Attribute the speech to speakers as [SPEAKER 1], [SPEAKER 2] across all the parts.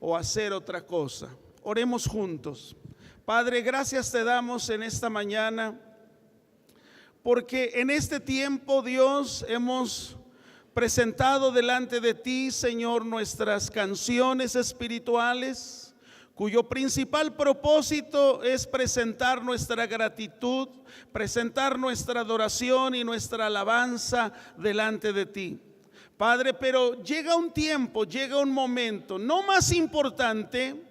[SPEAKER 1] o hacer otra cosa. Oremos juntos. Padre, gracias te damos en esta mañana, porque en este tiempo, Dios, hemos presentado delante de ti, Señor, nuestras canciones espirituales, cuyo principal propósito es presentar nuestra gratitud, presentar nuestra adoración y nuestra alabanza delante de ti. Padre, pero llega un tiempo, llega un momento, no más importante,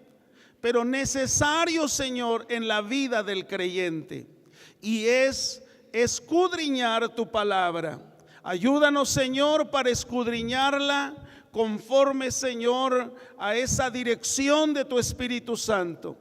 [SPEAKER 1] pero necesario, Señor, en la vida del creyente, y es escudriñar tu palabra. Ayúdanos, Señor, para escudriñarla conforme, Señor, a esa dirección de tu Espíritu Santo.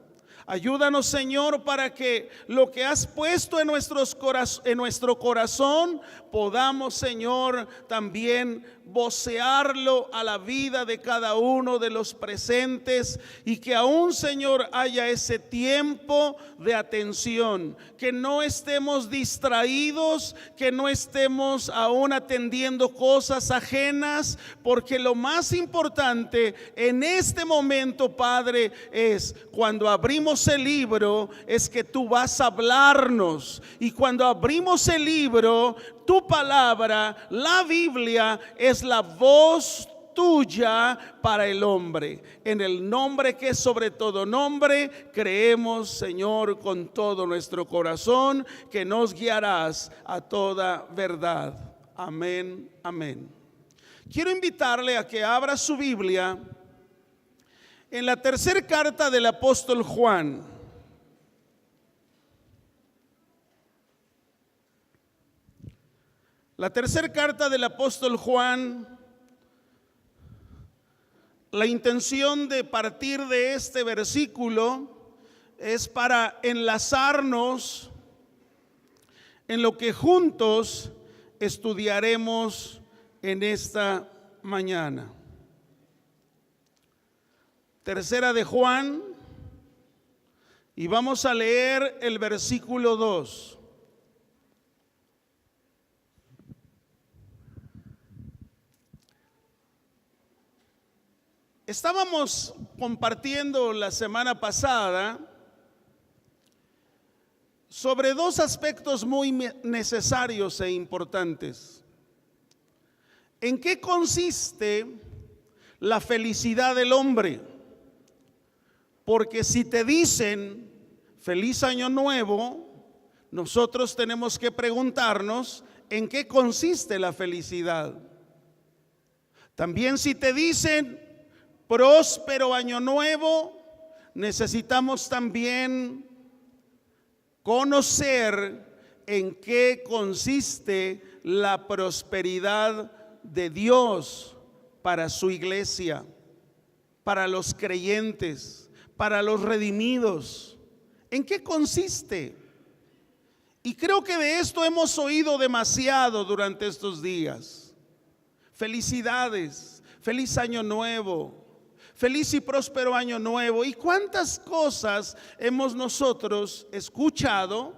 [SPEAKER 1] Ayúdanos, Señor, para que lo que has puesto en nuestro corazón podamos, Señor, también vocearlo a la vida de cada uno de los presentes, y que aún, Señor, haya ese tiempo de atención, que no estemos distraídos, que no estemos aún atendiendo cosas ajenas, porque lo más importante en este momento, Padre, es cuando abrimos el libro, es que tú vas a hablarnos, y cuando abrimos el libro, tu palabra, la Biblia, es la voz tuya para el hombre. En el nombre que es sobre todo nombre, creemos, Señor, con todo nuestro corazón, que nos guiarás a toda verdad. Amén, amén. Quiero invitarle a que abra su Biblia en la tercera carta del apóstol Juan. La tercera carta del apóstol Juan. La intención de partir de este versículo es para enlazarnos en lo que juntos estudiaremos en esta mañana. Tercera de Juan, y vamos a leer el versículo 2. Estábamos compartiendo la semana pasada sobre dos aspectos muy necesarios e importantes. ¿En qué consiste la felicidad del hombre? Porque si te dicen feliz año nuevo, nosotros tenemos que preguntarnos en qué consiste la felicidad. También si te dicen próspero año nuevo, necesitamos también conocer en qué consiste la prosperidad de Dios para su iglesia, para los creyentes, para los redimidos. ¿En qué consiste? Y creo que de esto hemos oído demasiado durante estos días. Felicidades, feliz año nuevo, feliz y próspero año nuevo. ¿Y cuántas cosas hemos nosotros escuchado?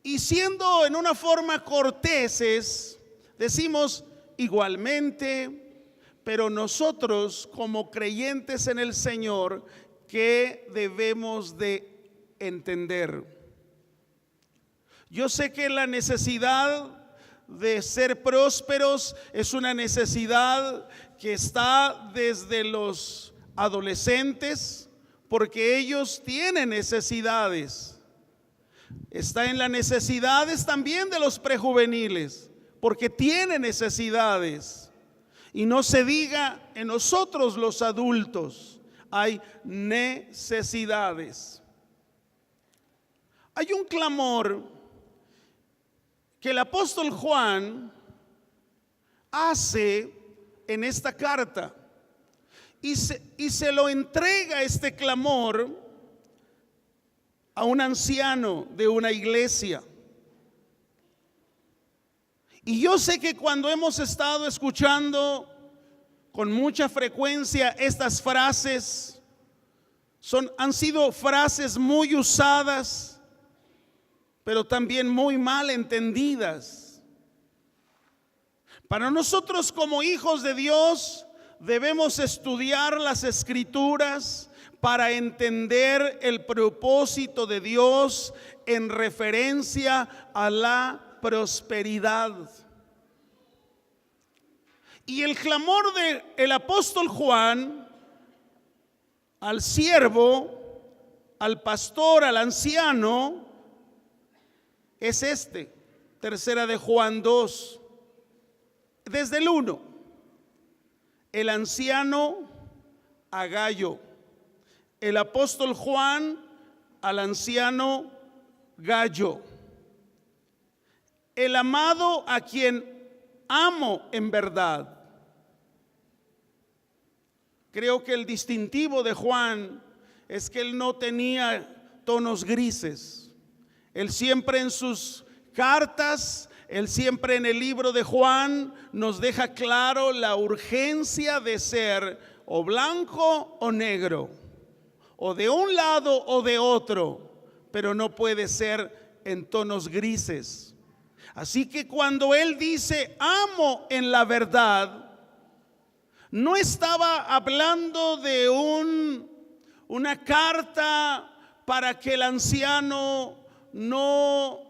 [SPEAKER 1] Y siendo en una forma corteses, decimos igualmente, pero nosotros como creyentes en el Señor, ¿qué debemos de entender? Yo sé que la necesidad de ser prósperos es una necesidad que está desde los adolescentes, porque ellos tienen necesidades. Está en las necesidades también de los prejuveniles, porque tienen necesidades. Y no se diga en nosotros los adultos, hay necesidades. Hay un clamor que el apóstol Juan hace en esta carta, y se lo entrega este clamor a un anciano de una iglesia. Y yo sé que cuando hemos estado escuchando con mucha frecuencia estas frases, han sido frases muy usadas, pero también muy mal entendidas. Para nosotros como hijos de Dios debemos estudiar las Escrituras para entender el propósito de Dios en referencia a la prosperidad. Y el clamor del apóstol Juan al siervo, al pastor, al anciano, es este. Tercera de Juan 2, desde el 1. El anciano a Gayo. El apóstol Juan al anciano Gayo. El amado a quien amo en verdad. Creo que el distintivo de Juan es que él no tenía tonos grises. Él siempre en sus cartas, él siempre en el libro de Juan nos deja claro la urgencia de ser o blanco o negro, o de un lado o de otro, pero no puede ser en tonos grises. Así que cuando él dice amo en la verdad, no estaba hablando de una carta para que el anciano no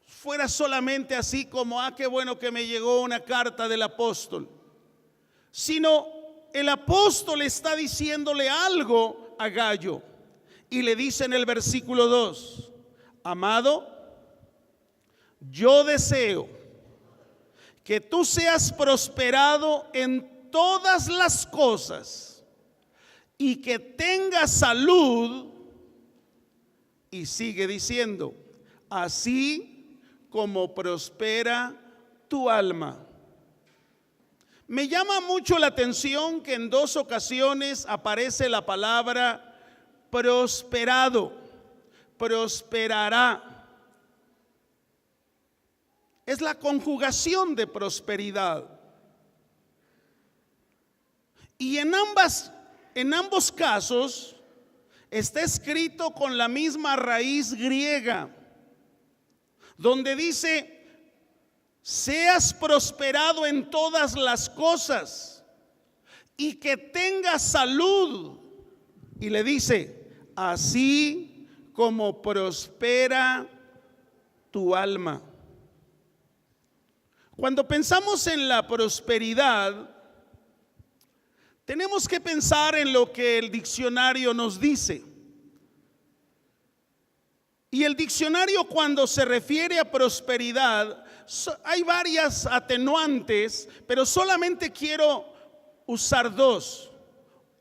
[SPEAKER 1] fuera solamente así como, qué bueno que me llegó una carta del apóstol, sino el apóstol está diciéndole algo a Gayo y le dice en el versículo 2, amado, yo deseo que tú seas prosperado en todas las cosas y que tengas salud. Y sigue diciendo, así como prospera tu alma. Me llama mucho la atención que en 2 ocasiones aparece la palabra prosperado, prosperará. Es la conjugación de prosperidad. Y en ambos casos está escrito con la misma raíz griega, donde dice, seas prosperado en todas las cosas y que tengas salud. Y le dice, así como prospera tu alma. Cuando pensamos en la prosperidad, tenemos que pensar en lo que el diccionario nos dice. Y el diccionario, cuando se refiere a prosperidad, hay varias atenuantes, pero solamente quiero usar 2.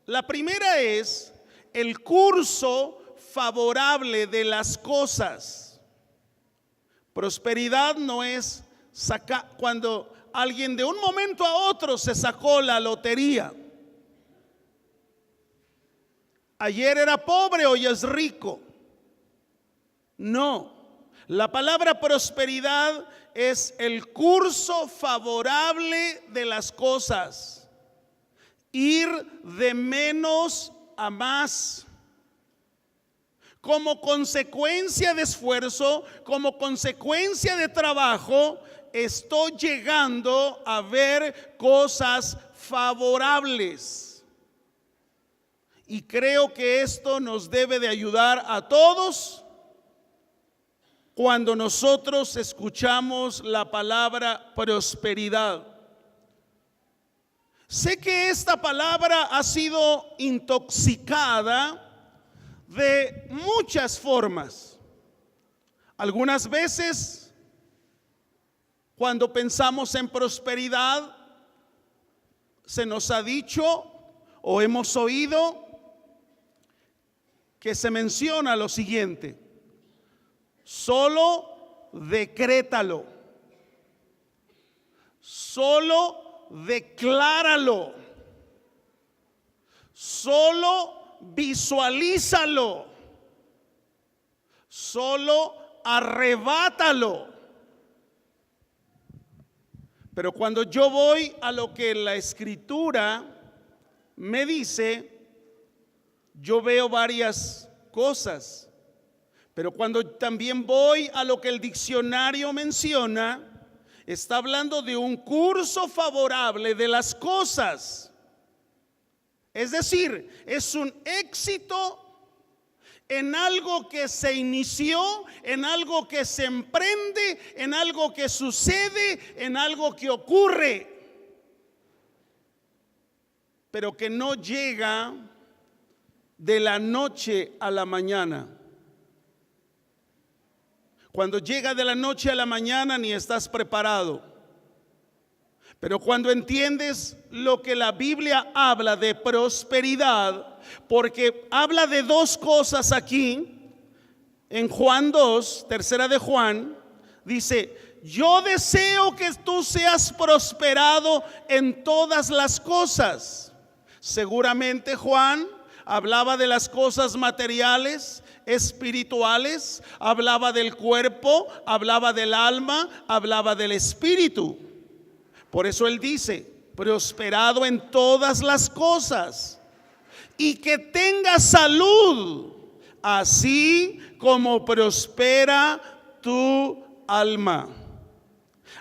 [SPEAKER 1] La primera es el curso favorable de las cosas. Prosperidad no es cuando alguien de un momento a otro se sacó la lotería. Ayer era pobre, hoy es rico. No, la palabra prosperidad es el curso favorable de las cosas. Ir de menos a más. Como consecuencia de esfuerzo, como consecuencia de trabajo, estoy llegando a ver cosas favorables. Y creo que esto nos debe de ayudar a todos cuando nosotros escuchamos la palabra prosperidad. Sé que esta palabra ha sido intoxicada de muchas formas. Algunas veces, cuando pensamos en prosperidad, se nos ha dicho o hemos oído que se menciona lo siguiente: solo decrétalo, solo decláralo, solo visualízalo, solo arrebátalo. Pero cuando yo voy a lo que la Escritura me dice, yo veo varias cosas. Pero cuando también voy a lo que el diccionario menciona, está hablando de un curso favorable de las cosas. Es decir, es un éxito en algo que se inició, en algo que se emprende, en algo que sucede, en algo que ocurre, pero que no llega de la noche a la mañana. Cuando llega de la noche a la mañana ni estás preparado. Pero cuando entiendes lo que la Biblia habla de prosperidad, porque habla de dos cosas aquí, en Juan 2, tercera de Juan, dice: yo deseo que tú seas prosperado en todas las cosas. Seguramente Juan hablaba de las cosas materiales, espirituales, hablaba del cuerpo, hablaba del alma, hablaba del espíritu. Por eso él dice: prosperado en todas las cosas y que tenga salud, así como prospera tu alma.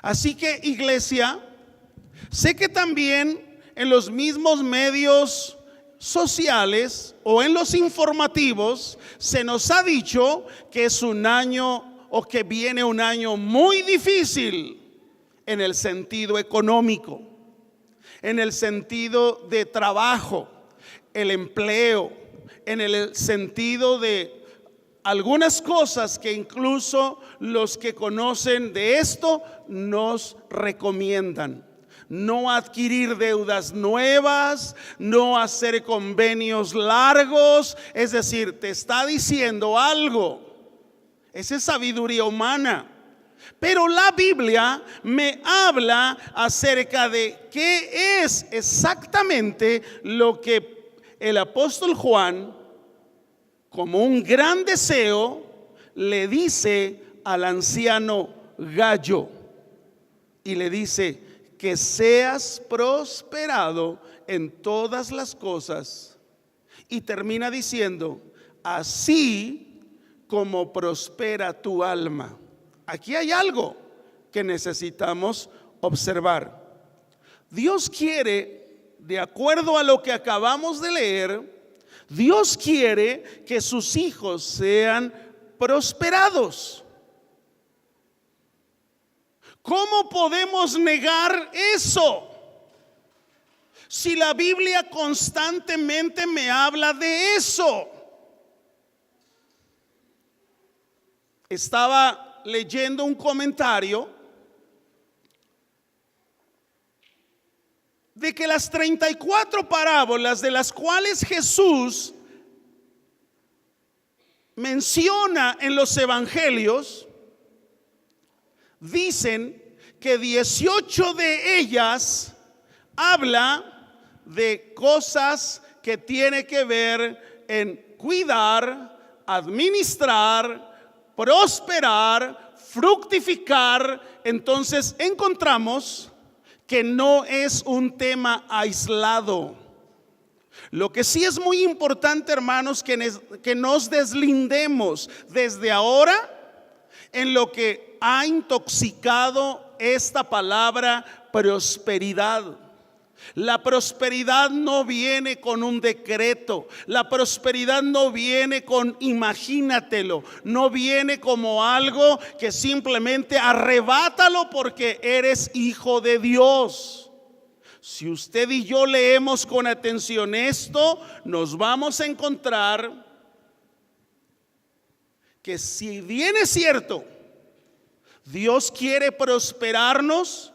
[SPEAKER 1] Así que, iglesia, sé que también en los mismos medios sociales o en los informativos se nos ha dicho que es un año o que viene un año muy difícil en el sentido económico, en el sentido de trabajo, el empleo, en el sentido de algunas cosas que incluso los que conocen de esto nos recomiendan. No adquirir deudas nuevas, no hacer convenios largos. Es decir, te está diciendo algo. Esa es sabiduría humana. Pero la Biblia me habla acerca de qué es exactamente lo que el apóstol Juan, como un gran deseo, le dice al anciano Gallo. Y le dice: que seas prosperado en todas las cosas. Y termina diciendo: así como prospera tu alma. Aquí hay algo que necesitamos observar. Dios quiere, de acuerdo a lo que acabamos de leer, Dios quiere que sus hijos sean prosperados. ¿Cómo podemos negar eso? Si la Biblia constantemente me habla de eso. Estaba leyendo un comentario de que las 34 parábolas de las cuales Jesús menciona en los evangelios, dicen que 18 de ellas habla de cosas que tiene que ver en cuidar, administrar, prosperar, fructificar. Entonces encontramos que no es un tema aislado. Lo que sí es muy importante, hermanos, que nos deslindemos desde ahora en lo que ha intoxicado esta palabra prosperidad. La prosperidad no viene con un decreto. La prosperidad no viene con imagínatelo. No viene como algo que simplemente arrebátalo porque eres hijo de Dios. Si usted y yo leemos con atención esto, nos vamos a encontrar que, si bien es cierto, Dios quiere prosperarnos,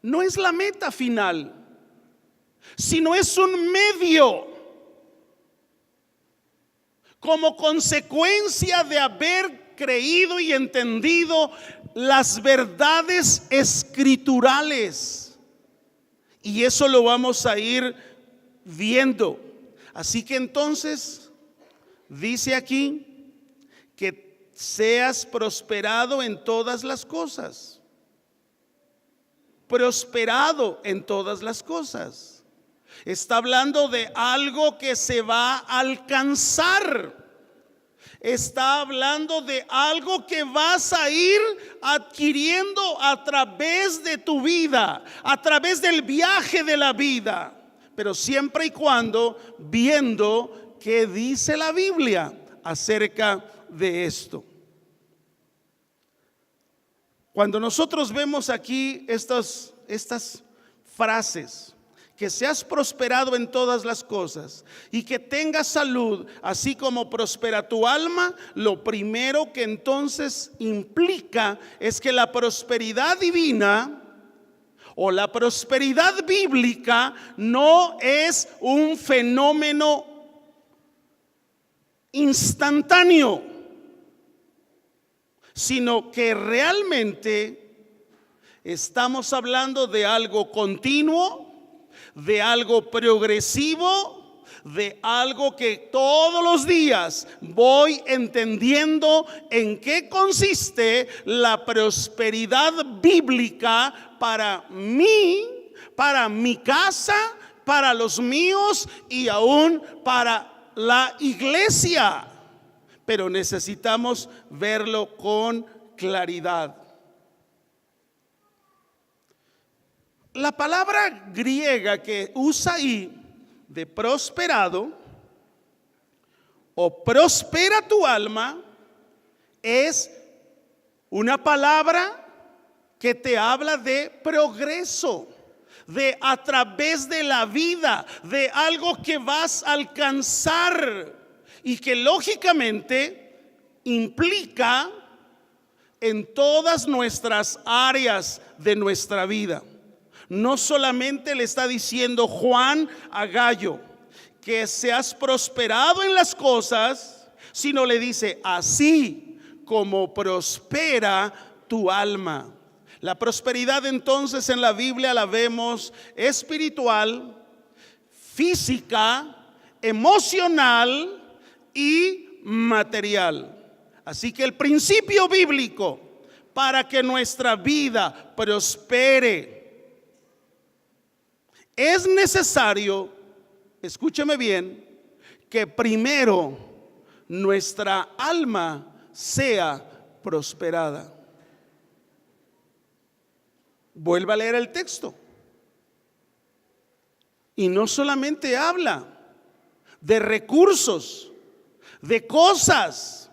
[SPEAKER 1] no es la meta final, sino es un medio, como consecuencia de haber creído y entendido las verdades escriturales. Y eso lo vamos a ir viendo. Así que entonces dice aquí que seas prosperado en todas las cosas. Prosperado en todas las cosas. Está hablando de algo que se va a alcanzar. Está hablando de algo que vas a ir adquiriendo a través de tu vida, a través del viaje de la vida, pero siempre y cuando viendo qué dice la Biblia acerca de esto. Cuando nosotros vemos aquí estas frases, que seas prosperado en todas las cosas y que tengas salud, así como prospera tu alma, lo primero que entonces implica es que la prosperidad divina o la prosperidad bíblica no es un fenómeno instantáneo, sino que realmente estamos hablando de algo continuo, de algo progresivo, de algo que todos los días voy entendiendo en qué consiste la prosperidad bíblica para mí, para mi casa, para los míos y aún para la iglesia. Pero necesitamos verlo con claridad. La palabra griega que usa ahí de prosperado o prospera tu alma es una palabra que te habla de progreso, de a través de la vida, de algo que vas a alcanzar y que lógicamente implica en todas nuestras áreas de nuestra vida. No solamente le está diciendo Juan a Gallo que seas prosperado en las cosas, sino le dice así como prospera tu alma. La prosperidad entonces en la Biblia la vemos espiritual, física, emocional y material. Así que el principio bíblico para que nuestra vida prospere es necesario, escúcheme bien, que primero nuestra alma sea prosperada. Vuelva a leer el texto. Y no solamente habla de recursos, de cosas,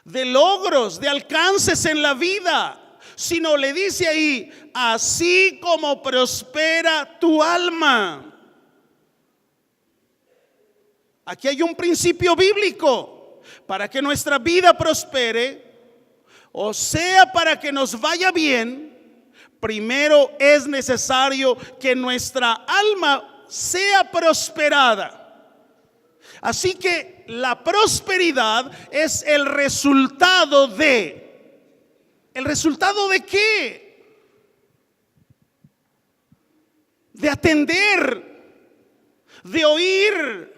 [SPEAKER 1] de logros, de alcances en la vida, sino le dice ahí, así como prospera tu alma. Aquí hay un principio bíblico para que nuestra vida prospere, o sea, para que nos vaya bien. Primero es necesario que nuestra alma sea prosperada. Así que la prosperidad es el resultado de ¿el resultado de qué? De atender, de oír,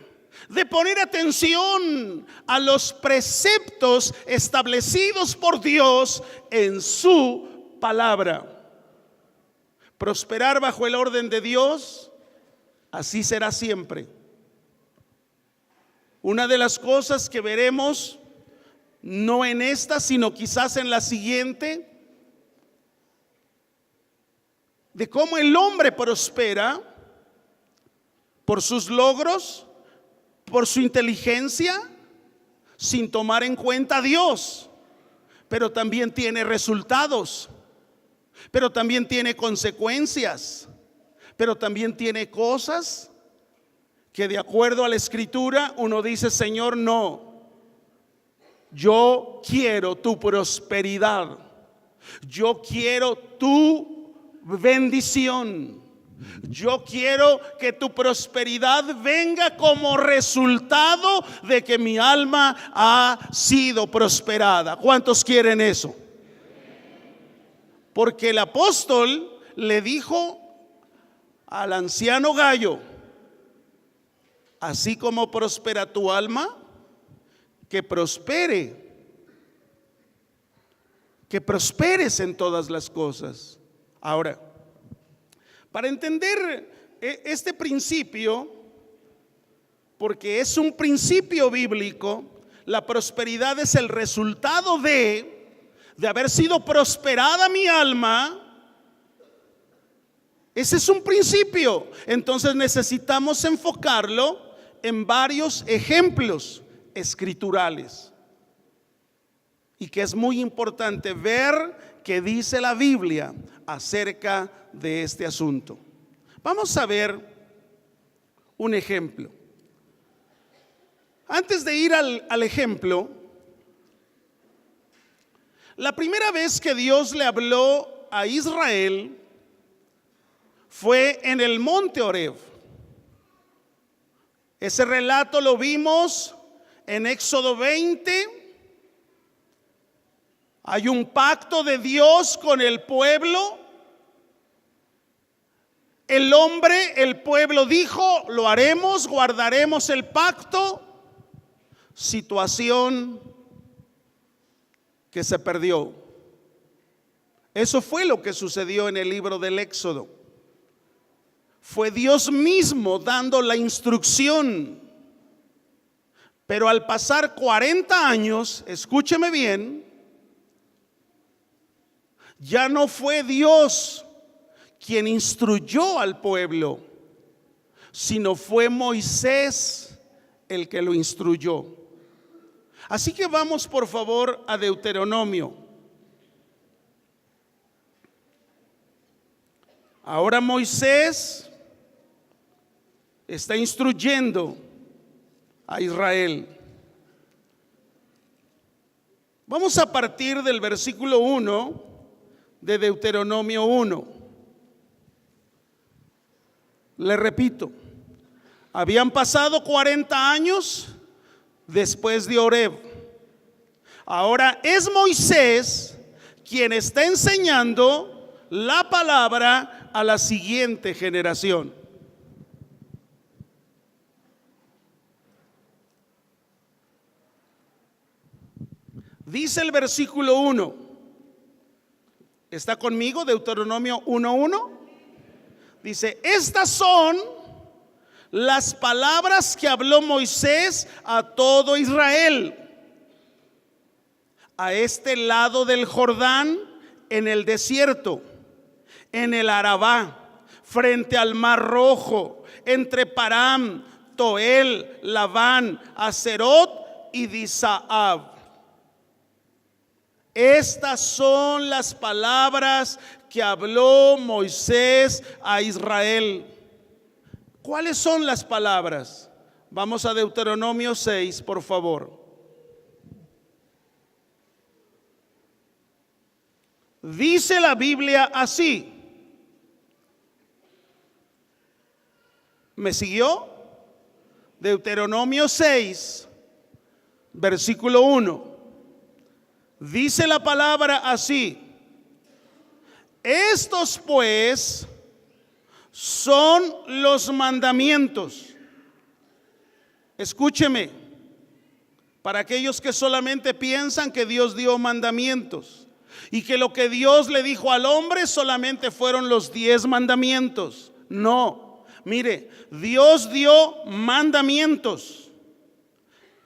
[SPEAKER 1] de poner atención a los preceptos establecidos por Dios en su palabra. Prosperar bajo el orden de Dios, así será siempre. Una de las cosas que veremos, no en esta, sino quizás en la siguiente, de cómo el hombre prospera por sus logros, por su inteligencia, sin tomar en cuenta a Dios. Pero también tiene resultados, pero también tiene consecuencias, pero también tiene cosas que de acuerdo a la Escritura uno dice, Señor, no, yo quiero tu prosperidad, yo quiero tu bendición, yo quiero que tu prosperidad venga como resultado de que mi alma ha sido prosperada. ¿Cuántos quieren eso? Porque el apóstol le dijo al anciano Gallo, así como prospera tu alma, que prospere, que prosperes en todas las cosas. Ahora, para entender este principio, porque es un principio bíblico, La prosperidad es el resultado de haber sido prosperada mi alma. Ese es un principio. Entonces necesitamos enfocarlo en varios ejemplos escriturales. Y que es muy importante ver qué dice la Biblia acerca de este asunto. Vamos a ver un ejemplo. Antes de ir al ejemplo, la primera vez que Dios le habló a Israel fue en el monte Horeb. Ese relato lo vimos en Éxodo 20. Hay un pacto de Dios con el pueblo. El pueblo dijo, lo haremos, guardaremos el pacto. Situación que se perdió. Eso fue lo que sucedió en el libro del Éxodo. Fue Dios mismo dando la instrucción. Pero al pasar 40 años, escúcheme bien, ya no fue Dios quien instruyó al pueblo, sino fue Moisés el que lo instruyó. Así que vamos por favor a Deuteronomio. Ahora Moisés está instruyendo a Israel. Vamos a partir del versículo 1 de Deuteronomio 1. Le repito, habían pasado 40 años después de Horeb. Ahora es Moisés quien está enseñando la palabra a la siguiente generación. Dice el versículo 1. ¿Está conmigo? Deuteronomio 1:1. Dice, estas son las palabras que habló Moisés a todo Israel a este lado del Jordán, en el desierto, en el Arabá, frente al Mar Rojo, entre Param, Toel, Labán, Aserot y Disaab. Estas son las palabras que habló Moisés a Israel. ¿Cuáles son las palabras? Vamos a Deuteronomio 6, por favor. Dice la Biblia así. ¿Me siguió? Deuteronomio 6, versículo 1. Dice la palabra así: estos pues son los mandamientos. Escúcheme, para aquellos que solamente piensan que Dios dio mandamientos y que lo que Dios le dijo al hombre solamente fueron los 10 mandamientos. No, mire, Dios dio mandamientos,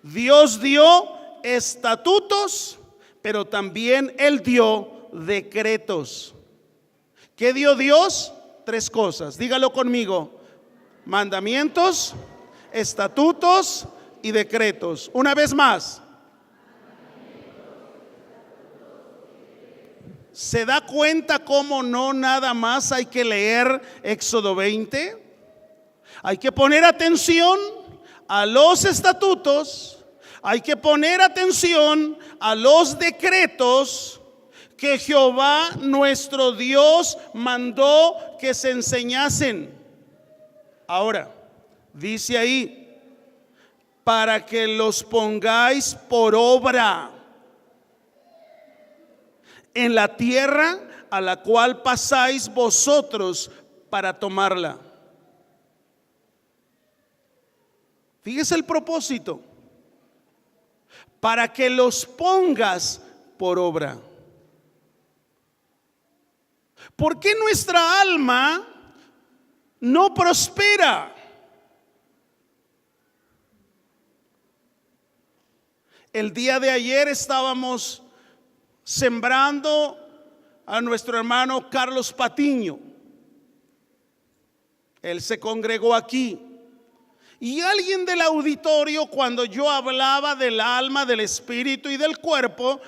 [SPEAKER 1] Dios dio estatutos, pero también Él dio decretos. ¿Qué dio Dios? 3 cosas, dígalo conmigo: mandamientos, estatutos y decretos. Una vez más. ¿Se da cuenta cómo no nada más hay que leer Éxodo 20? Hay que poner atención a los estatutos, hay que poner atención a los decretos que Jehová nuestro Dios mandó que se enseñasen. Ahora, dice ahí, para que los pongáis por obra en la tierra a la cual pasáis vosotros para tomarla. Fíjese el propósito: para que los pongas por obra. ¿Por qué nuestra alma no prospera? El día de ayer estábamos sembrando a nuestro hermano Carlos Patiño. Él se congregó aquí. Y alguien del auditorio, cuando yo hablaba del alma, del espíritu y del cuerpo,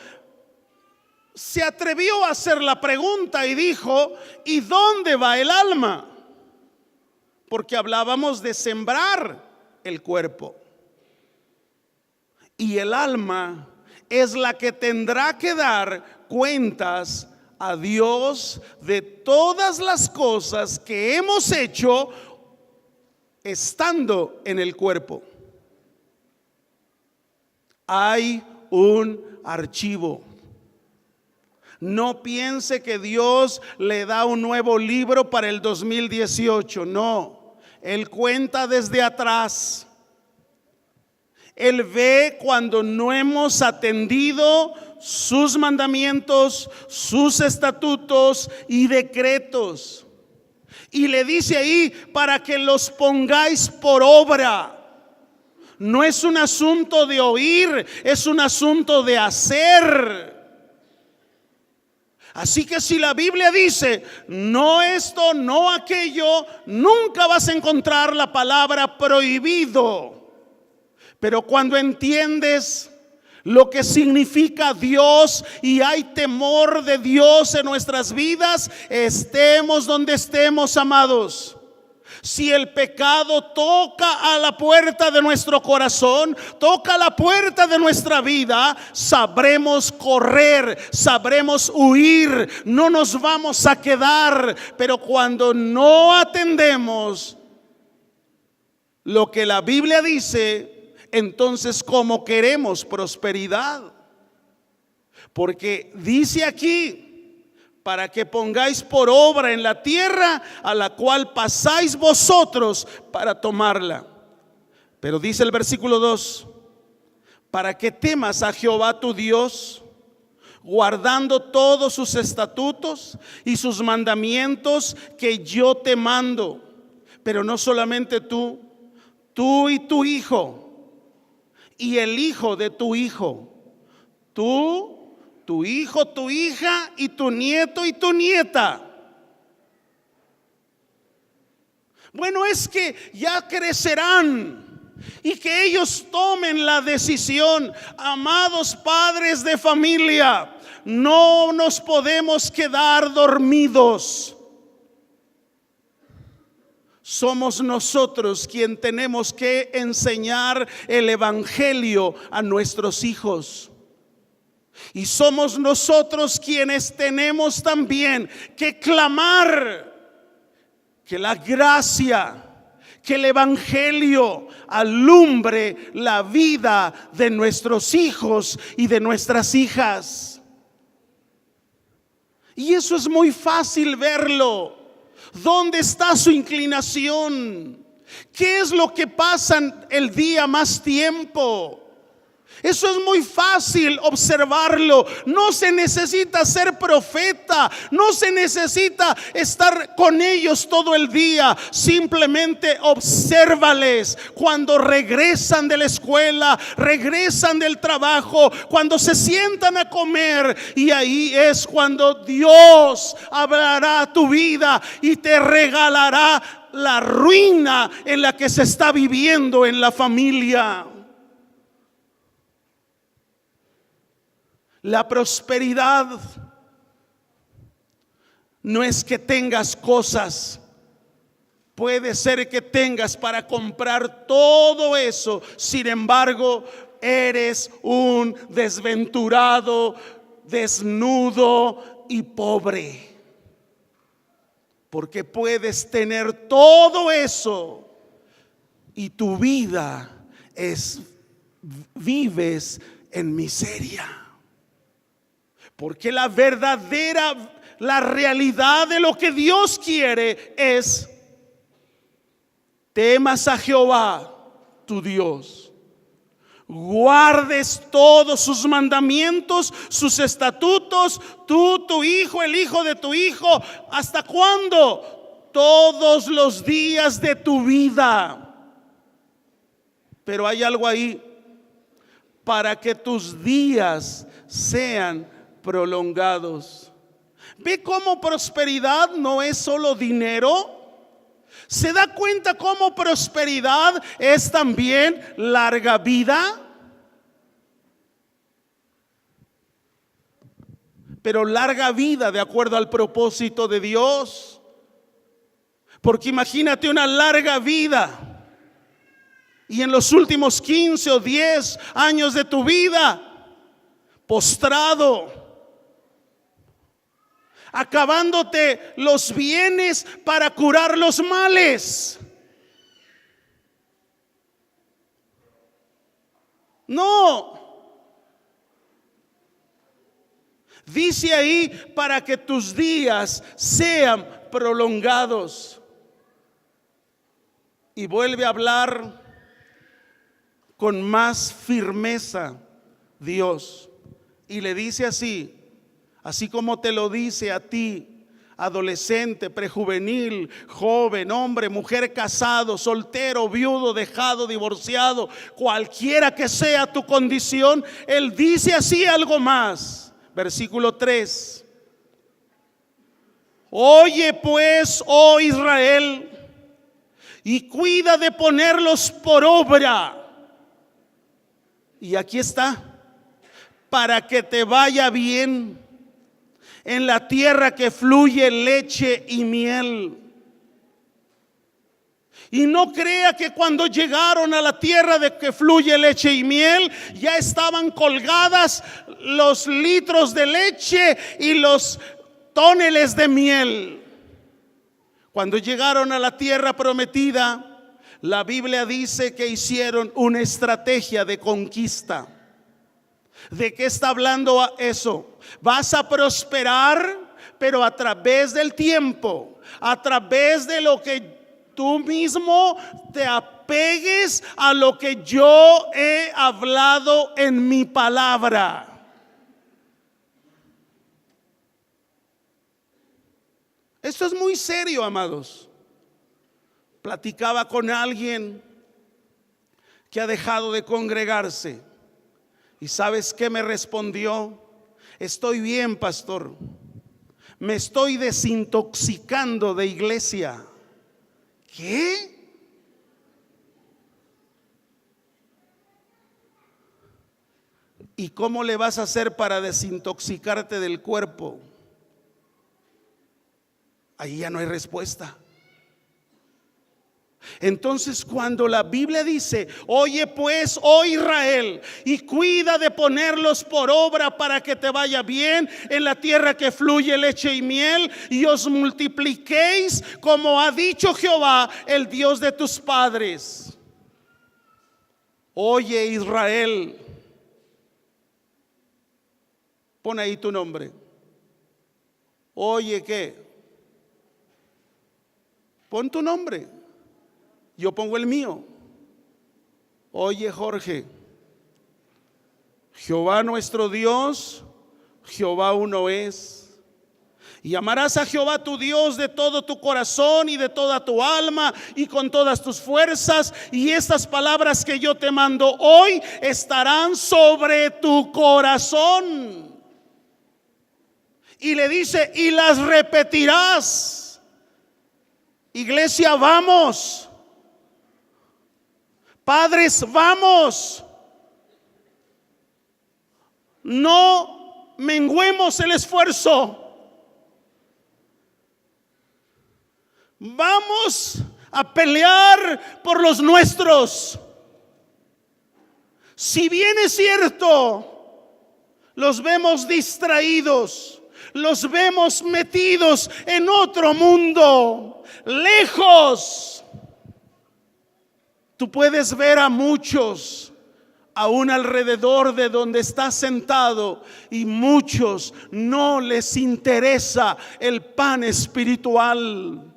[SPEAKER 1] se atrevió a hacer la pregunta y dijo: ¿y dónde va el alma? Porque hablábamos de sembrar el cuerpo. Y el alma es la que tendrá que dar cuentas a Dios de todas las cosas que hemos hecho estando en el cuerpo. Hay un archivo. No piense que Dios le da un nuevo libro para el 2018. No, Él cuenta desde atrás. Él ve cuando no hemos atendido sus mandamientos, sus estatutos y decretos. Y le dice ahí: para que los pongáis por obra. No es un asunto de oír, es un asunto de hacer. Así que si la Biblia dice no esto, no aquello, nunca vas a encontrar la palabra prohibido. Pero cuando entiendes lo que significa Dios y hay temor de Dios en nuestras vidas, estemos donde estemos, amados. Si el pecado toca a la puerta de nuestro corazón, toca la puerta de nuestra vida, sabremos correr, sabremos huir, no nos vamos a quedar. Pero cuando no atendemos lo que la Biblia dice, entonces ¿cómo queremos prosperidad? Porque dice aquí: para que pongáis por obra en la tierra a la cual pasáis vosotros para tomarla. Pero dice el versículo 2: para que temas a Jehová tu Dios, guardando todos sus estatutos y sus mandamientos que yo te mando. Pero no solamente tú y tu hijo, y el hijo de tu hijo, tú, tu hijo, tu hija, y tu nieto y tu nieta. Bueno, es que ya crecerán y que ellos tomen la decisión. Amados padres de familia, no nos podemos quedar dormidos. Somos nosotros quien tenemos que enseñar el evangelio a nuestros hijos. Y somos nosotros quienes tenemos también que clamar que la gracia, que el evangelio alumbre la vida de nuestros hijos y de nuestras hijas. Y eso es muy fácil verlo. ¿Dónde está su inclinación? ¿Qué es lo que pasa el día más tiempo? Eso es muy fácil observarlo. No se necesita ser profeta, no se necesita estar con ellos todo el día. Simplemente obsérvales cuando regresan de la escuela, regresan del trabajo, cuando se sientan a comer. Y ahí es cuando Dios hablará a tu vida y te regalará la ruina en la que se está viviendo en la familia. La prosperidad no es que tengas cosas. Puede ser que tengas para comprar todo eso. Sin embargo, eres un desventurado, desnudo y pobre. Porque puedes tener todo eso y tu vida vives en miseria. Porque la realidad de lo que Dios quiere es: temas a Jehová tu Dios, guardes todos sus mandamientos, sus estatutos, tú, tu hijo, el hijo de tu hijo. ¿Hasta cuándo? Todos los días de tu vida. Pero hay algo ahí: para que tus días sean prolongados. ¿Ve cómo prosperidad no es solo dinero? ¿Se da cuenta cómo prosperidad es también larga vida? Pero larga vida de acuerdo al propósito de Dios. Porque imagínate una larga vida y en los últimos 15 o 10 años de tu vida postrado, acabándote los bienes para curar los males. No. Dice ahí, para que tus días sean prolongados. Y vuelve a hablar con más firmeza Dios. Y le dice así como te lo dice a ti, adolescente, prejuvenil, joven, hombre, mujer, casado, soltero, viudo, dejado, divorciado, cualquiera que sea tu condición, Él dice así algo más. Versículo 3. Oye pues, oh Israel, y cuida de ponerlos por obra. Y aquí está, para que te vaya bien en la tierra que fluye leche y miel. Y no crea que cuando llegaron a la tierra de que fluye leche y miel, ya estaban colgadas los litros de leche y los tóneles de miel. Cuando llegaron a la tierra prometida, la Biblia dice que hicieron una estrategia de conquista. ¿De qué está hablando eso? Vas a prosperar, pero a través del tiempo, a través de lo que tú mismo te apegues a lo que yo he hablado en mi palabra. Esto es muy serio, amados. Platicaba con alguien que ha dejado de congregarse. ¿Y sabes qué me respondió? Estoy bien, pastor. Me estoy desintoxicando de iglesia. ¿Qué? ¿Y cómo le vas a hacer para desintoxicarte del cuerpo? Ahí ya no hay respuesta. Entonces, cuando la Biblia dice, oye pues, oh Israel, y cuida de ponerlos por obra para que te vaya bien en la tierra que fluye leche y miel, y os multipliquéis como ha dicho Jehová, el Dios de tus padres. Oye Israel, pon ahí tu nombre. Oye, ¿qué? Pon tu nombre. Yo pongo el mío. Oye Jorge, Jehová nuestro Dios, Jehová uno es. Y amarás a Jehová tu Dios de todo tu corazón y de toda tu alma y con todas tus fuerzas. Y estas palabras que yo te mando hoy estarán sobre tu corazón. Y le dice, y las repetirás. Iglesia, vamos. Padres, vamos. No menguemos el esfuerzo. Vamos a pelear por los nuestros. Si bien es cierto, los vemos distraídos, los vemos metidos en otro mundo, lejos. Tú puedes ver a muchos aún alrededor de donde estás sentado, y muchos no les interesa el pan espiritual.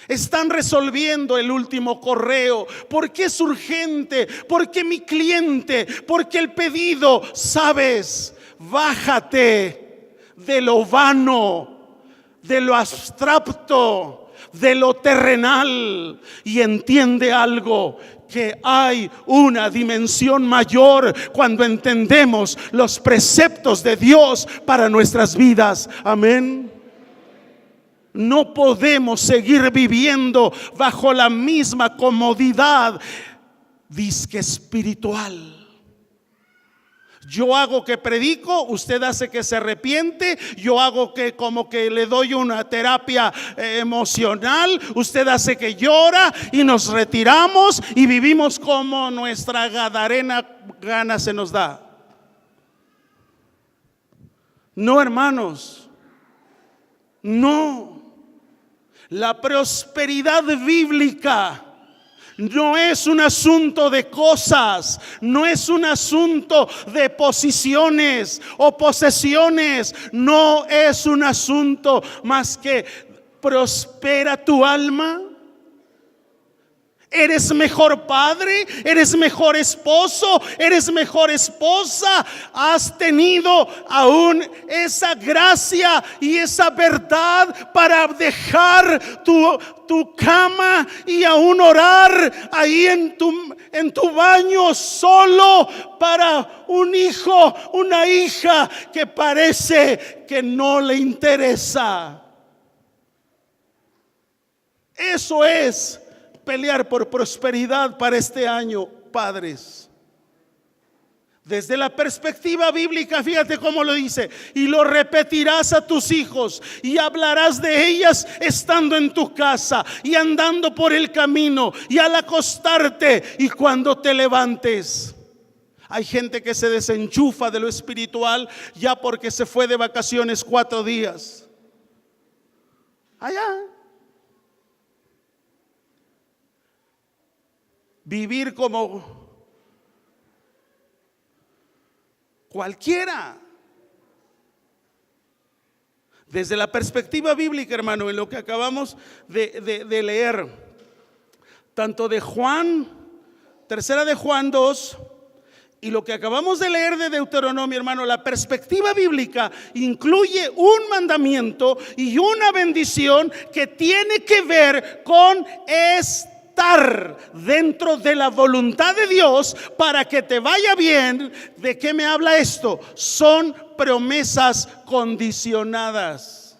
[SPEAKER 1] Están resolviendo el último correo porque es urgente, porque mi cliente, porque el pedido. Sabes, bájate de lo vano, de lo abstracto, de lo terrenal, y entiende algo: que hay una dimensión mayor cuando entendemos los preceptos de Dios para nuestras vidas. Amén. No podemos seguir viviendo bajo la misma comodidad disque espiritual. Yo hago que predico, usted hace que se arrepiente, yo hago que como que le doy una terapia emocional, usted hace que llora y nos retiramos y vivimos como nuestra gadarena gana se nos da. No, hermanos, no. La prosperidad bíblica no es un asunto de cosas, no es un asunto de posiciones o posesiones, no es un asunto más que prospera tu alma. Eres mejor padre, eres mejor esposo, eres mejor esposa. Has tenido aún esa gracia y esa verdad para dejar tu cama y aún orar ahí en tu baño solo para un hijo, una hija que parece que no le interesa. Eso es pelear por prosperidad para este año, padres. Desde la perspectiva bíblica, fíjate cómo lo dice: y lo repetirás a tus hijos y hablarás de ellas estando en tu casa y andando por el camino y al acostarte y cuando te levantes. Hay gente que se desenchufa de lo espiritual ya porque se fue de vacaciones 4 días allá. Vivir como cualquiera. Desde la perspectiva bíblica, hermano, en lo que acabamos de leer, tanto de Juan, tercera de Juan 2, y lo que acabamos de leer de Deuteronomio, hermano, la perspectiva bíblica incluye un mandamiento y una bendición que tiene que ver con estar dentro de la voluntad de Dios para que te vaya bien. ¿De qué me habla esto? Son promesas condicionadas.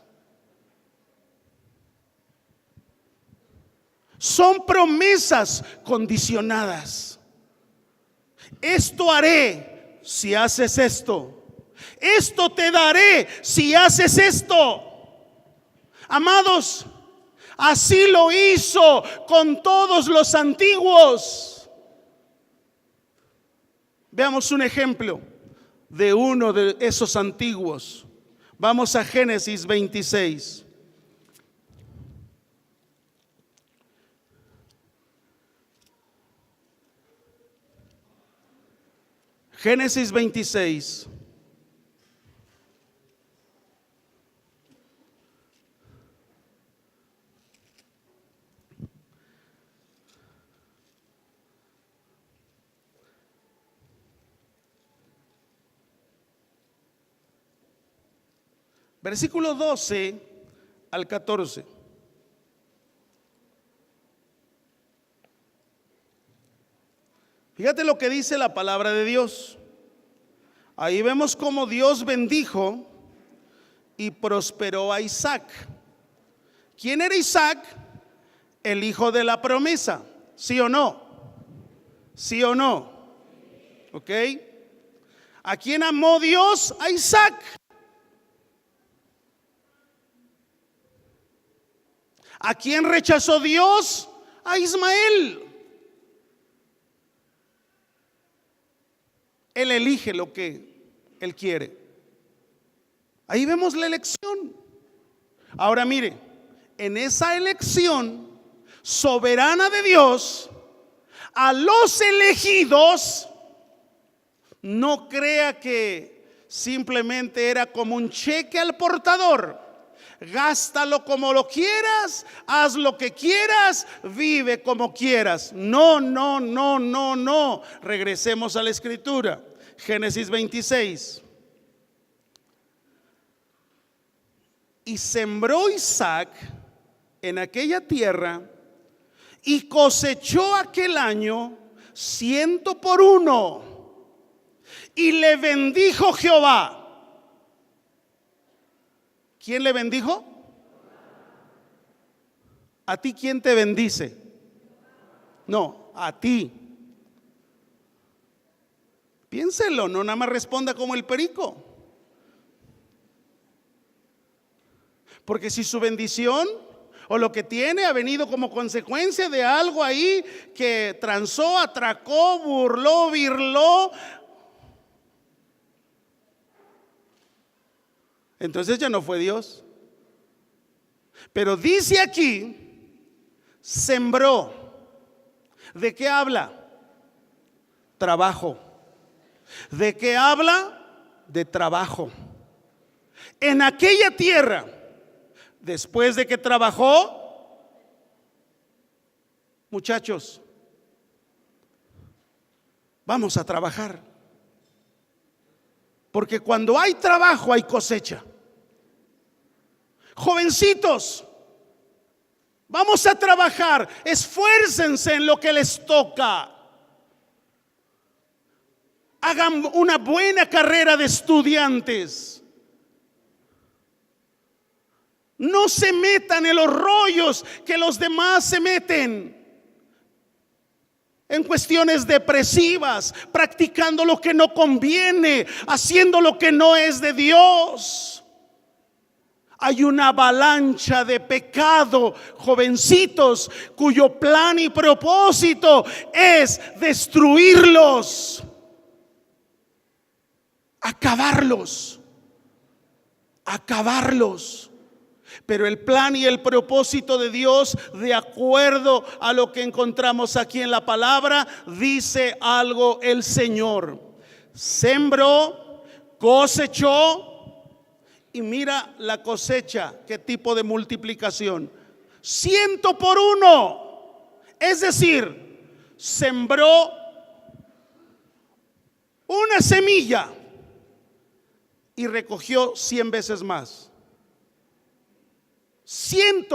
[SPEAKER 1] Son promesas condicionadas. Esto haré si haces esto. Esto te daré si haces esto. Amados, así lo hizo con todos los antiguos. Veamos un ejemplo de uno de esos antiguos. Vamos a Génesis 26. Génesis 26. Versículo 12 al 14. Fíjate lo que dice la palabra de Dios. Ahí vemos cómo Dios bendijo y prosperó a Isaac. ¿Quién era Isaac? El hijo de la promesa. ¿Sí o no? ¿Sí o no? ¿Ok? ¿A quién amó Dios? A Isaac. ¿A quién rechazó Dios? A Ismael. Él elige lo que él quiere. Ahí vemos la elección. Ahora mire, en esa elección soberana de Dios, a los elegidos, no crea que simplemente era como un cheque al portador. Gástalo como lo quieras, haz lo que quieras, vive como quieras. No, no, no, no, no. Regresemos a la escritura. Génesis 26. Y sembró Isaac en aquella tierra y cosechó aquel año 100 por 1. Y le bendijo Jehová. ¿Quién le bendijo? ¿A ti quién te bendice? No, a ti. Piénselo, no nada más responda como el perico. Porque si su bendición o lo que tiene ha venido como consecuencia de algo ahí que transó, atracó, burló, birló, entonces ya no fue Dios. Pero dice aquí, sembró. ¿De qué habla? Trabajo. ¿De qué habla? De trabajo. En aquella tierra, después de que trabajó, muchachos, vamos a trabajar. Porque cuando hay trabajo hay cosecha. Jovencitos, vamos a trabajar, esfuércense en lo que les toca. Hagan una buena carrera de estudiantes. No se metan en los rollos que los demás se meten, en cuestiones depresivas, practicando lo que no conviene, haciendo lo que no es de Dios. Hay una avalancha de pecado, jovencitos, cuyo plan y propósito es destruirlos, acabarlos. Pero el plan y el propósito de Dios, de acuerdo a lo que encontramos aquí en la palabra, dice algo el Señor. Sembró, cosechó, y mira la cosecha, qué tipo de multiplicación. 100 por 1. Es decir, sembró una semilla y recogió 100 veces más. 100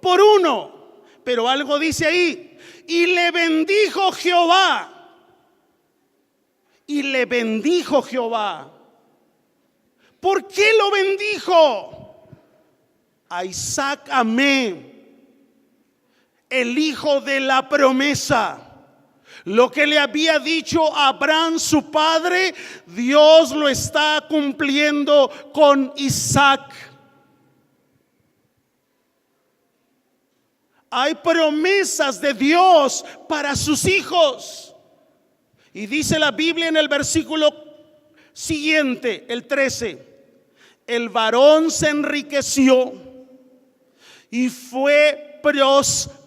[SPEAKER 1] por 1. Pero algo dice ahí, y le bendijo Jehová. Y le bendijo Jehová. ¿Por qué lo bendijo? A Isaac amé, el hijo de la promesa. Lo que le había dicho a Abraham su padre, Dios lo está cumpliendo con Isaac. Hay promesas de Dios para sus hijos. Y dice la Biblia en el versículo siguiente, el 13: el varón se enriqueció y fue prosperado,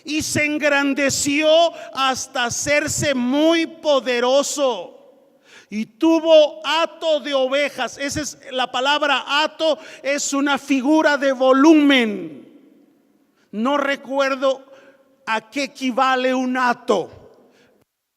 [SPEAKER 1] y se engrandeció hasta hacerse muy poderoso. Y tuvo hato de ovejas. Esa es la palabra hato, es una figura de volumen. No recuerdo a qué equivale un hato.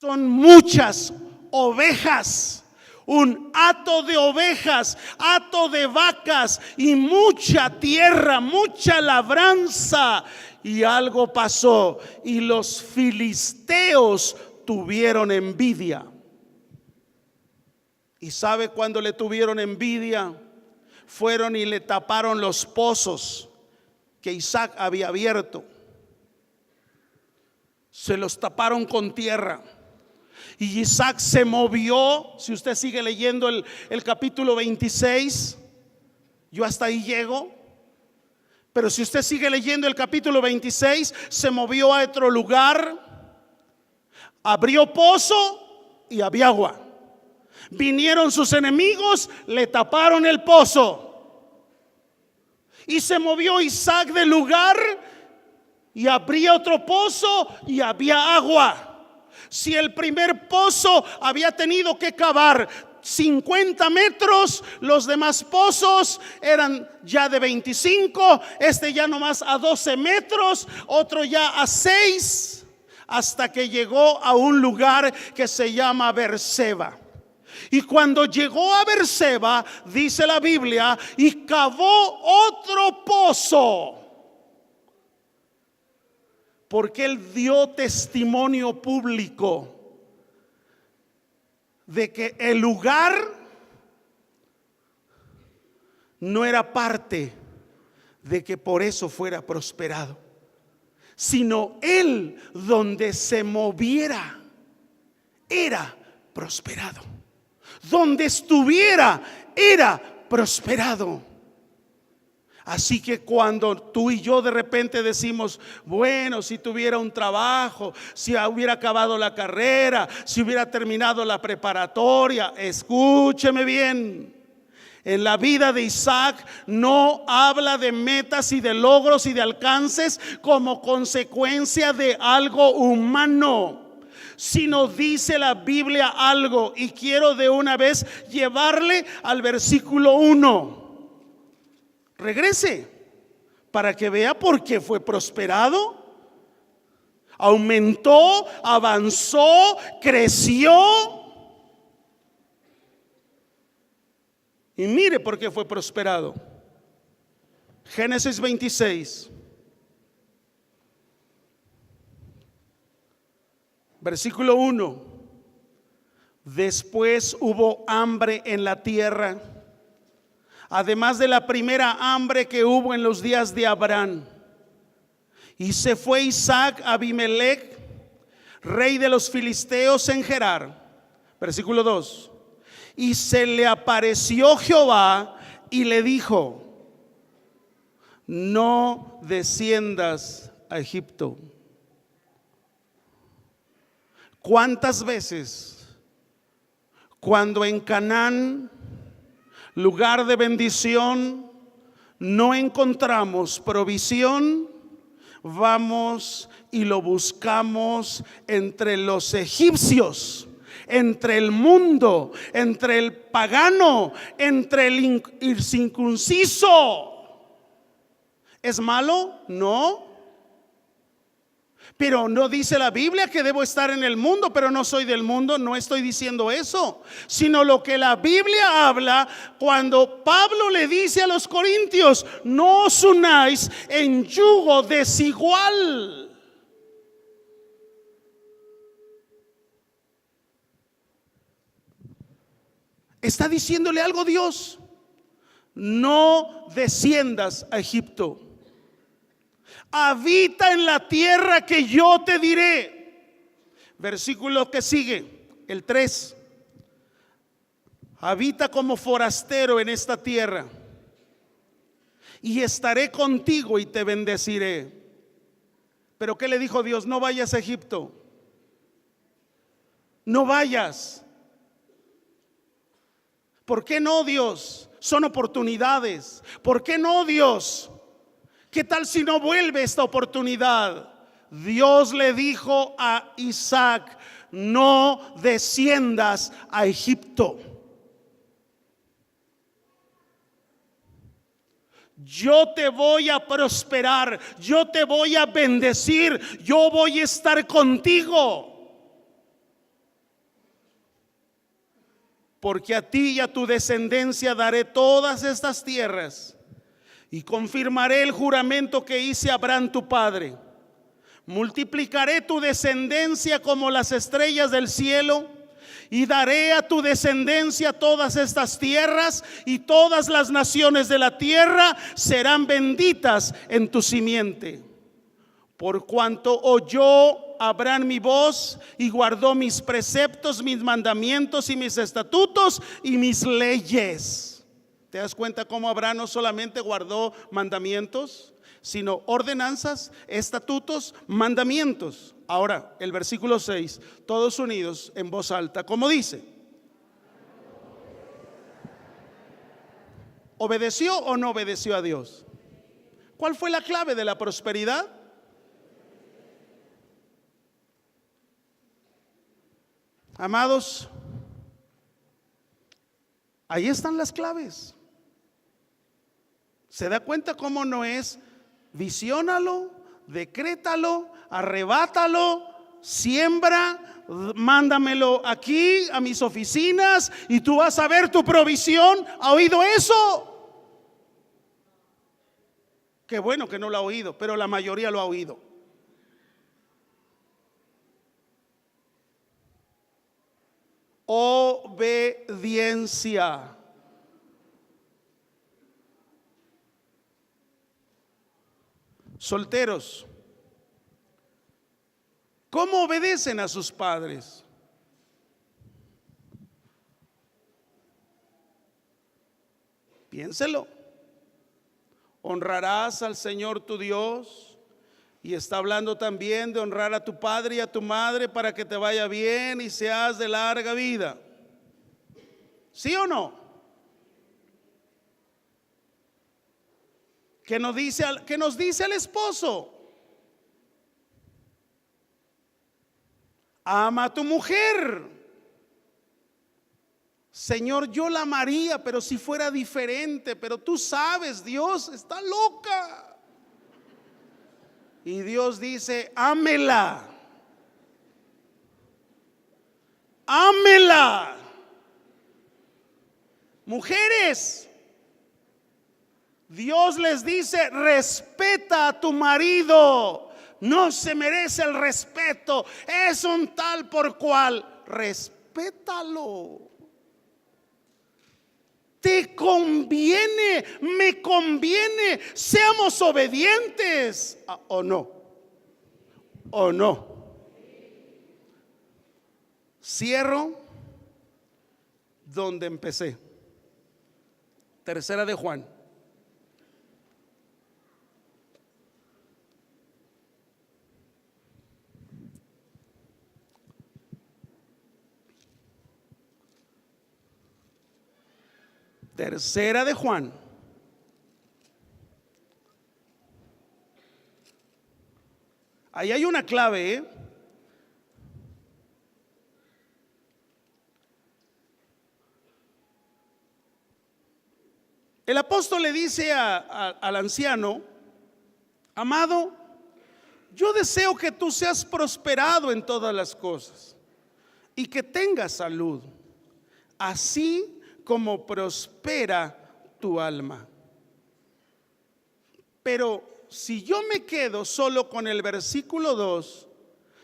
[SPEAKER 1] Son muchas ovejas. Un hato de ovejas, hato de vacas y mucha tierra, mucha labranza. Y algo pasó y los filisteos tuvieron envidia. ¿Y sabe cuándo le tuvieron envidia? Fueron y le taparon los pozos que Isaac había abierto. Se los taparon con tierra. Y Isaac se movió. Si usted sigue leyendo el capítulo 26, yo hasta ahí llego. Pero si usted sigue leyendo el capítulo 26, se movió a otro lugar, abrió pozo y había agua. Vinieron sus enemigos, le taparon el pozo. Y se movió Isaac del lugar y abría otro pozo y había agua. Si el primer pozo había tenido que cavar 50 metros, los demás pozos eran ya de 25, este ya nomás a 12 metros, otro ya a 6, hasta que llegó a un lugar que se llama Berseba. Y cuando llegó a Berseba, dice la Biblia, y cavó otro pozo, porque él dio testimonio público de que el lugar no era parte de que por eso fuera prosperado, sino él donde se moviera era prosperado, donde estuviera era prosperado. Así que cuando tú y yo de repente decimos, bueno, si tuviera un trabajo, si hubiera acabado la carrera, si hubiera terminado la preparatoria, escúcheme bien. En la vida de Isaac no habla de metas y de logros y de alcances como consecuencia de algo humano, sino dice la Biblia algo, y quiero de una vez llevarle al versículo 1. Regrese para que vea por qué fue prosperado, aumentó, avanzó, creció. Y mire por qué fue prosperado. Génesis 26, versículo 1. Después hubo hambre en la tierra, además de la primera hambre que hubo en los días de Abraham. Y se fue Isaac a Abimelech, rey de los filisteos, en Gerar. Versículo 2. Y se le apareció Jehová y le dijo: no desciendas a Egipto. ¿Cuántas veces cuando en Canaán, lugar de bendición, no encontramos provisión, vamos y lo buscamos entre los egipcios, entre el mundo, entre el pagano, entre el incircunciso? ¿Es malo? No. Pero no dice la Biblia que debo estar en el mundo, pero no soy del mundo. No estoy diciendo eso, sino lo que la Biblia habla cuando Pablo le dice a los corintios: no os unáis en yugo desigual. Está diciéndole algo Dios: no desciendas a Egipto. Habita en la tierra que yo te diré. Versículo que sigue, el 3. Habita como forastero en esta tierra, y estaré contigo y te bendeciré. Pero ¿qué le dijo Dios? No vayas a Egipto. No vayas. ¿Por qué no, Dios? Son oportunidades. ¿Por qué no, Dios? ¿Qué tal si no vuelve esta oportunidad? Dios le dijo a Isaac: no desciendas a Egipto. Yo te voy a prosperar, yo te voy a bendecir, yo voy a estar contigo. Porque a ti y a tu descendencia daré todas estas tierras, y confirmaré el juramento que hice a Abraham tu padre. Multiplicaré tu descendencia como las estrellas del cielo, y daré a tu descendencia todas estas tierras, y todas las naciones de la tierra serán benditas en tu simiente. Por cuanto oyó Abraham mi voz y guardó mis preceptos, mis mandamientos y mis estatutos y mis leyes. ¿Te das cuenta cómo Abraham no solamente guardó mandamientos, sino ordenanzas, estatutos, mandamientos? Ahora el versículo 6, todos unidos en voz alta, ¿cómo dice? ¿Obedeció o no obedeció a Dios? ¿Cuál fue la clave de la prosperidad? Amados, ahí están las claves. ¿Se da cuenta cómo no es visiónalo, decrétalo, arrebátalo, siembra, mándamelo aquí a mis oficinas y tú vas a ver tu provisión. ¿Ha oído eso? Qué bueno que no lo ha oído, pero la mayoría lo ha oído. Obediencia. Solteros, ¿cómo obedecen a sus padres? Piénselo. Honrarás al Señor tu Dios, y está hablando también de honrar a tu padre y a tu madre para que te vaya bien y seas de larga vida. ¿Sí o no? ¿Qué nos dice el esposo? Ama a tu mujer. Señor, yo la amaría, pero si fuera diferente, pero tú sabes, Dios está loca. Y Dios dice, ámela. Ámela. Mujeres, Dios les dice, respeta a tu marido. No se merece el respeto, es un tal por cual. Respétalo. Te conviene, me conviene, seamos obedientes. ¿O no? ¿O no? Cierro donde empecé. Tercera de Juan. Tercera de Juan. Ahí hay una clave, ¿eh? El apóstol le dice al anciano: amado, yo deseo que tú seas prosperado en todas las cosas y que tengas salud, así como prospera tu alma. Pero si yo me quedo solo con el versículo 2,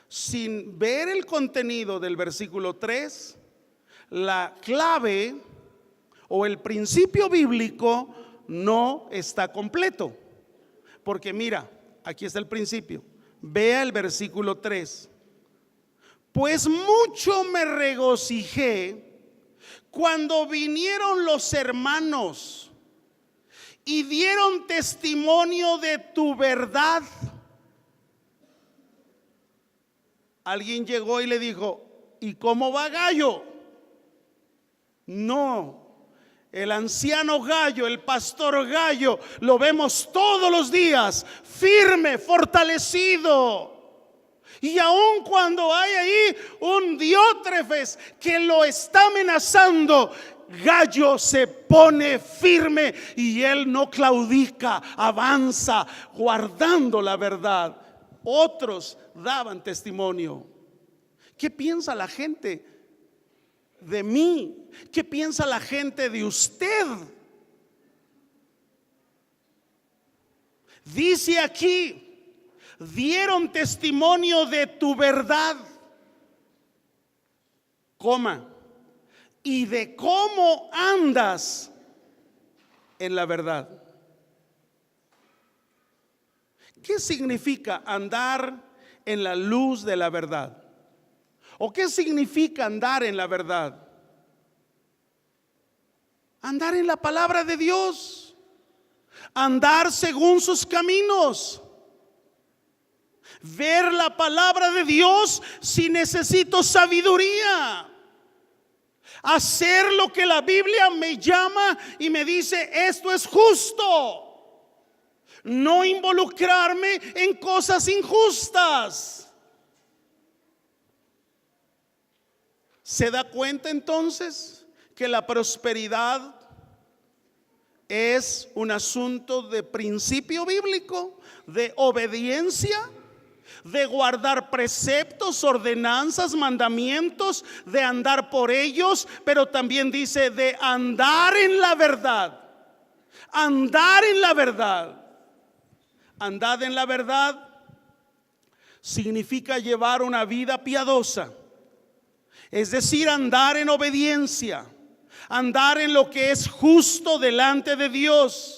[SPEAKER 1] sin ver el contenido del versículo 3, la clave o el principio bíblico no está completo. Porque mira, aquí está el principio. Vea el versículo 3. Pues mucho me regocijé cuando vinieron los hermanos y dieron testimonio de tu verdad. Alguien llegó y le dijo: ¿y cómo va Gallo? No, el anciano Gallo, el pastor Gallo, lo vemos todos los días, firme, fortalecido. Y aun cuando hay ahí un Diótrefes que lo está amenazando, Gallo se pone firme y él no claudica, avanza guardando la verdad. Otros daban testimonio. ¿Qué piensa la gente de mí? ¿Qué piensa la gente de usted? Dice aquí: dieron testimonio de tu verdad, coma, y de cómo andas en la verdad. ¿Qué significa andar en la luz de la verdad? ¿O qué significa andar en la verdad? Andar en la palabra de Dios, andar según sus caminos, ver la palabra de Dios si necesito sabiduría, hacer lo que la Biblia me llama y me dice: esto es justo. No involucrarme en cosas injustas. ¿Se da cuenta entonces que la prosperidad es un asunto de principio bíblico, de obediencia? de guardar preceptos, ordenanzas, mandamientos, de andar por ellos, pero también dice de andar en la verdad. Andar en la verdad. Andad en la verdad significa llevar una vida piadosa, es decir, andar en obediencia, andar en lo que es justo delante de Dios.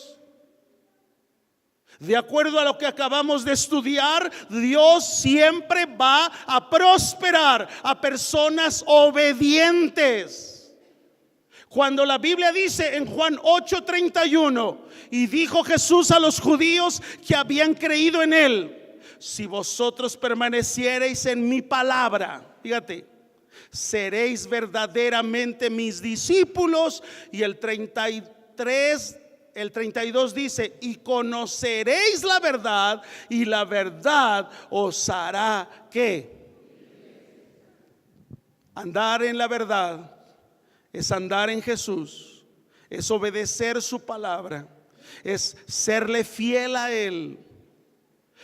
[SPEAKER 1] De acuerdo a lo que acabamos de estudiar, Dios siempre va a prosperar a personas obedientes. Cuando la Biblia dice en Juan 8:31, y dijo Jesús a los judíos que habían creído en él: si vosotros permaneciereis en mi palabra, fíjate, seréis verdaderamente mis discípulos. Y el 32 dice: y conoceréis la verdad, y la verdad os hará ¿qué? Andar en la verdad es andar en Jesús, es obedecer su palabra, es serle fiel a Él.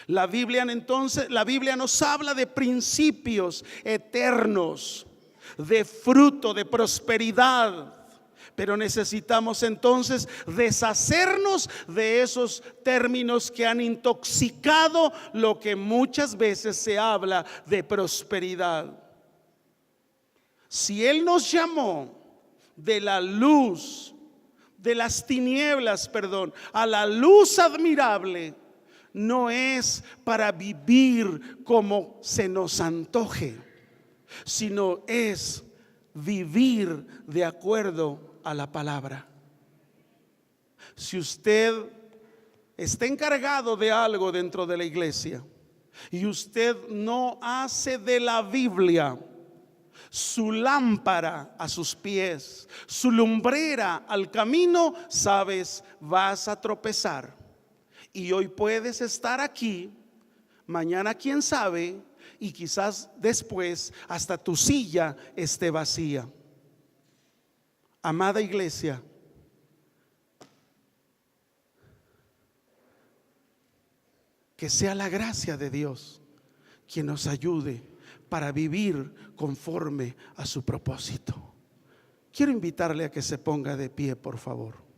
[SPEAKER 1] La Biblia nos habla de principios eternos, de fruto, de prosperidad. Pero necesitamos entonces deshacernos de esos términos que han intoxicado lo que muchas veces se habla de prosperidad. Si Él nos llamó de la luz, de las tinieblas, a la luz admirable, no es para vivir como se nos antoje, sino es vivir de acuerdo a la palabra. Si usted está encargado de algo dentro de la iglesia y usted no hace de la Biblia su lámpara a sus pies, su lumbrera al camino, sabes, vas a tropezar. Y hoy puedes estar aquí, mañana quién sabe, y quizás después hasta tu silla esté vacía. Amada iglesia, que sea la gracia de Dios quien nos ayude para vivir conforme a su propósito. Quiero invitarle a que se ponga de pie, por favor.